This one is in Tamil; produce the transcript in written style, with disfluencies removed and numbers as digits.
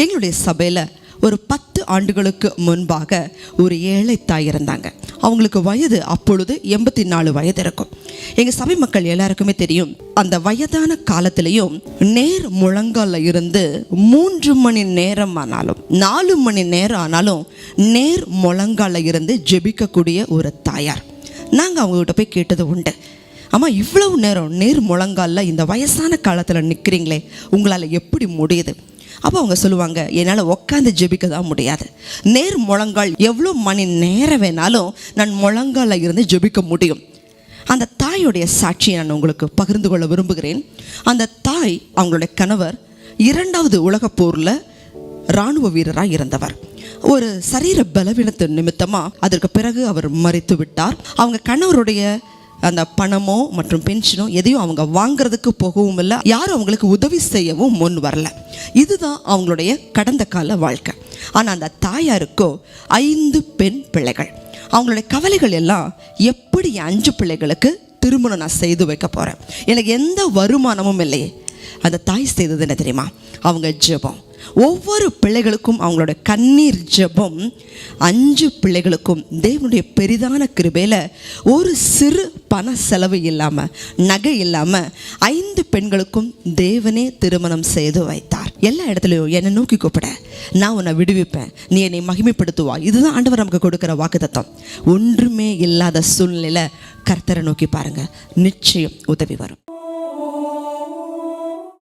எங்களுடைய சபையில் ஒரு 10 ஆண்டுகளுக்கு முன்பாக ஒரு ஏழை தாய் இருந்தாங்க. அவங்களுக்கு வயது அப்பொழுது 84 வயது இருக்கும். எங்கள் சபை மக்கள் எல்லாருக்குமே தெரியும், அந்த வயதான காலத்திலையும் நேர் முழங்கால இருந்து 3 மணி நேரம் ஆனாலும் 4 மணி நேரம் ஆனாலும் நேர் முழங்கால இருந்து ஜெபிக்கக்கூடிய ஒரு தாயார். நாங்கள் அவங்ககிட்ட போய் கேட்டது உண்டு, அம்மா இவ்வளவு நேரம் நேர் முழங்கால இந்த வயசான காலத்தில் நிற்கிறீங்களே, உங்களால் எப்படி முடியுது? அப்போ அவங்க சொல்லுவாங்க, என்னால் உட்காந்து ஜெபிக்க தான் முடியாது. நேர் முழங்கால் எவ்வளோ மணி நேரம் வேணாலும் நான் முழங்கால இருந்து ஜெபிக்க முடியும். அந்த தாயுடைய சாட்சியை நான் உங்களுக்கு பகிர்ந்து கொள்ள விரும்புகிறேன். அந்த தாய், அவங்களுடைய கணவர் 2வது உலகப் போரில் இராணுவ வீரராக இருந்தவர். ஒரு சரீர பலவீனத்தின் நிமித்தமாக அதற்கு பிறகு அவர் மரித்து விட்டார். அவங்க கணவருடைய அந்த பணமோ மற்றும் பென்ஷனோ எதையும் அவங்க வாங்கிறதுக்கு போகவும் இல்லை, யாரும் அவங்களுக்கு உதவி செய்யவும் முன் வரல. இதுதான் அவங்களுடைய கடந்த கால வாழ்க்கை. ஆனால் அந்த தாயாருக்கோ 5 பெண் பிள்ளைகள். அவங்களுடைய கவலைகள் எல்லாம், எப்படி 5 பிள்ளைகளுக்கு திருமணம் நான் செய்து வைக்க போகிறேன், எனக்கு எந்த வருமானமும் இல்லையே. அந்த தாய் செய்தது என்ன தெரியுமா? அவங்க ஜெபம். ஒவ்வொரு பிள்ளைகளுக்கும் அவங்களோட கண்ணீர் ஜெபம். 5 பிள்ளைகளுக்கும் தேவனுடைய பெரிதான கிருபையில் ஒரு சிறு பண செலவு இல்லாமல், நகை இல்லாமல் 5 பெண்களுக்கும் தேவனே திருமணம் செய்து வைத்தார். எல்லா இடத்துலையும் என்னை நோக்கி கூப்பிட, நான் உன்னை விடுவிப்பேன், நீ என்னை மகிமைப்படுத்துவா. இதுதான் ஆண்டவர் நமக்கு கொடுக்குற வாக்குத்தத்தம். ஒன்றுமே இல்லாத சூழ்நிலையில் கர்த்தரை நோக்கி பாருங்க, நிச்சயம் உதவி வரும்.